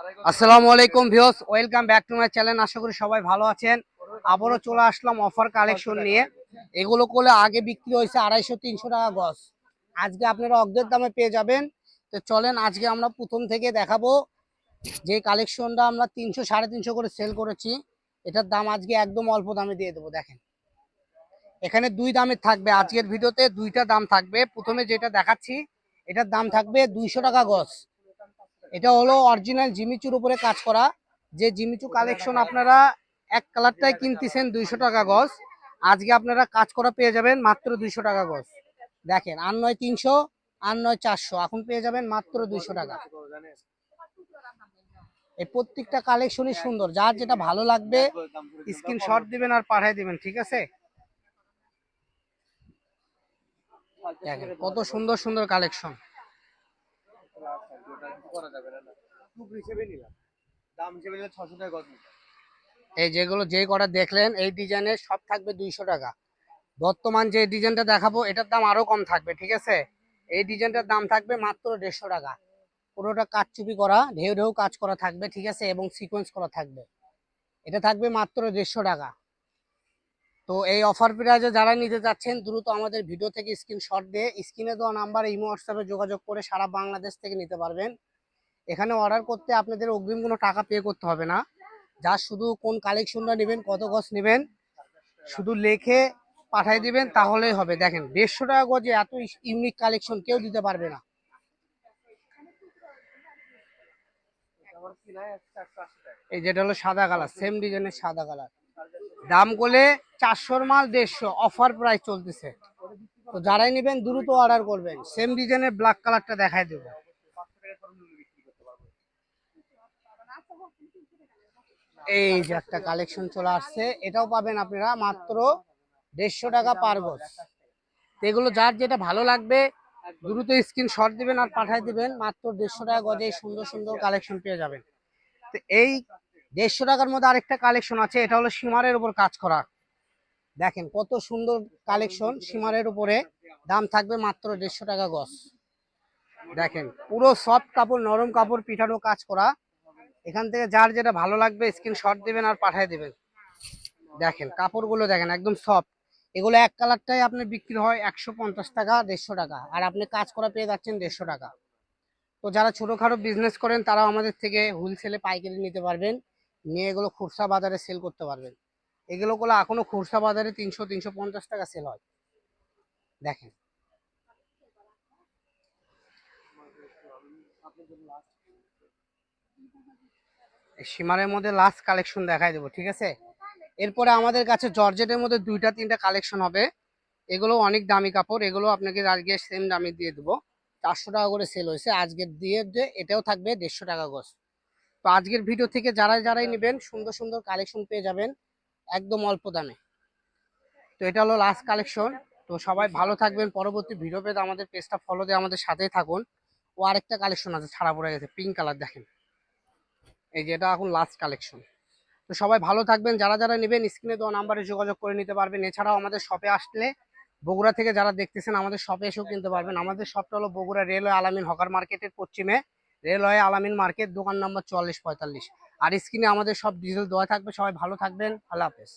আসসালামু আলাইকুম viewers, welcome back to my channel. আশা করি সবাই ভালো আছেন। আবারও চলে আসলাম অফার কালেকশন নিয়ে। এগুলো করলে আগে বিক্রি হয়েছে 250-300 টাকা গজ, আজকে আপনারা অর্ধেক দামে পেয়ে যাবেন। তো চলেন আজকে আমরা প্রথম থেকে দেখাবো যে কালেকশনটা আমরা 300-350 করে সেল করেছি, এটার দাম আজকে একদম অল্প দামে দিয়ে দেবো। দেখেন এখানে দুই দামের থাকবে, আজকের ভিডিওতে দুইটা দাম থাকবে। প্রথমে যেটা দেখাচ্ছি এটার দাম থাকবে 200 টাকা গজ। এটা হলো অরিজিনাল জিমিচুর উপরে কাজ করা। যে জিমিচু কালেকশন আপনারা এক কালারটাই কিনতেছেন 200 টাকা গজ, আজকে আপনারা কাজ করা পেয়ে যাবেন মাত্র 200 টাকা গজ। দেখেন আর নয় 300, আর নয় 400, এখন পেয়ে যাবেন মাত্র 200 টাকা। এই প্রত্যেকটা কালেকশনই সুন্দর, যার যেটা ভালো লাগবে স্ক্রিনশট দিবেন আর পাঠিয়ে দিবেন, ঠিক আছে? দেখেন কত সুন্দর সুন্দর কালেকশন। এই যেগুলো যে কটা দেখলেন এই ডিজাইনের সব থাকবে 200 টাকা। বর্তমান যে ডিজাইনটা দেখাবো এটার দাম আরো কম থাকবে, ঠিক আছে? এই ডিজাইনটার দাম থাকবে মাত্র 150 টাকা। পুরোটা কাটচুপি করা, ঢেউ ঢেউ কাজ করা থাকবে, ঠিক আছে, এবং সিকোয়েন্স করা থাকবে। এটা থাকবে মাত্র 150 টাকা। তো এই অফার প্রাইজে যারা নিতে যাচ্ছেন দ্রুত আমাদের ভিডিও থেকে স্ক্রিনশট দিয়ে স্ক্রিনে দেওয়া নাম্বার ইমো হোয়াটসঅ্যাপে যোগাযোগ করে সারা বাংলাদেশ থেকে নিতে পারবেন। এখানে অর্ডার করতে আপনাদের অগ্রিম কোনো টাকা পে করতে হবে না। যা শুধু কোন কালেকশনটা নেবেন, কত গজ নেবেন, শুধু লেখে পাঠাই দিবেন তাহলেই হবে। দেখেন 150 টাকা গজে এত ইউনিক কালেকশন কেউ দিতে পারবে না। এই যেটা হলো সাদা কালার, সেম ডিজাইনের সাদা কালার, দাম করলে 400-র মাল 150, অফার প্রাইস চলতেছে। তো যারাই নেবেন দ্রুত অর্ডার করবেন। সেম ডিজাইনের ব্ল্যাক কালারটা দেখাই দেবো। এই যে একটা কালেকশন চলে আসছে, এটাও পাবেন আপনারা মাত্র 150 টাকা পার গজ। এগুলো যার যেটা ভালো লাগবে দ্রুত স্ক্রিনশট দিবেন আর পাঠিয়ে দিবেন, মাত্র 150 টাকা গজে সুন্দর সুন্দর কালেকশন পেয়ে যাবেন। তো এই 150 টাকার মধ্যে আরেকটা কালেকশন আছে, এটা হলো সীমারের উপর কাজ করা। দেখেন কত সুন্দর কালেকশন সীমারের উপরে, দাম থাকবে মাত্র 150 টাকা গজ। দেখেন পুরো সফট কাপড়, নরম কাপড়, পিঠানো কাজ করা। এখান থেকে যার যেটা ভালো লাগবে স্ক্রিনশট দিবেন আর পাঠিয়ে দিবেন। দেখেন কাপড়গুলো দেখেন একদম সফট। এগুলো এক কালারটাই আপনার বিক্রি হয় 150 টাকা, 150 টাকা, আর আপনি কাজ করা পেয়ে যাচ্ছেন 150 টাকা। তো যারা ছোটখাটো বিজনেস করেন তারাও আমাদের থেকে হোলসেলে পাইকারি নিতে পারবেন, নিয়ে এগুলো খুচরা বাজারে সেল করতে পারবেন। এগুলো গুলো এখনো খুচরা বাজারে 300-350 টাকা সেল হয়। দেখেন সীমারের মধ্যে লাস্ট কালেকশন দেখাই দেবো, ঠিক আছে? এরপরে আমাদের কাছে জর্জেটের মধ্যে 2-3টা কালেকশন হবে। এগুলো অনেক দামি কাপড়, এগুলো আপনাকে আজকে সেম দামে দিয়ে দেবো। 400 টাকা করে সেল হয়েছে, আজকের দিয়ে যে এটাও থাকবে 150 টাকা গজ। তো আজকের ভিডিও থেকে যারাই যারাই নেবেন সুন্দর সুন্দর কালেকশন পেয়ে যাবেন একদম অল্প দামে। তো এটা হলো লাস্ট কালেকশন। তো সবাই ভালো থাকবেন, পরবর্তী ভিডিও পেতে আমাদের পেজটা ফলো দিয়ে আমাদের সাথেই থাকুন। ও আরেকটা কালেকশন আছে ছাড়া পড়ে গেছে, পিঙ্ক কালার, দেখেন এই যে এটা এখন লাস্ট কালেকশন। তো সবাই ভালো থাকবেন, যারা যারা নেবেন স্ক্রিনে দেওয়া নাম্বারে যোগাযোগ করে নিতে পারবেন। এছাড়াও আমাদের শপে আসলে বগুড়া থেকে যারা দেখতেছেন আমাদের শপে এসেও কিনতে পারবেন। আমাদের শপটা হলো বগুড়া রেলওয়ে আলামিন হকার মার্কেটের পশ্চিমে, রেলওয়ে আলামিন মার্কেট, দোকান নম্বর 4445। আর স্ক্রিনে আমাদের সব ডিটেল দেওয়া থাকবে। সবাই ভালো থাকবেন, আল্লাহ হাফেজ।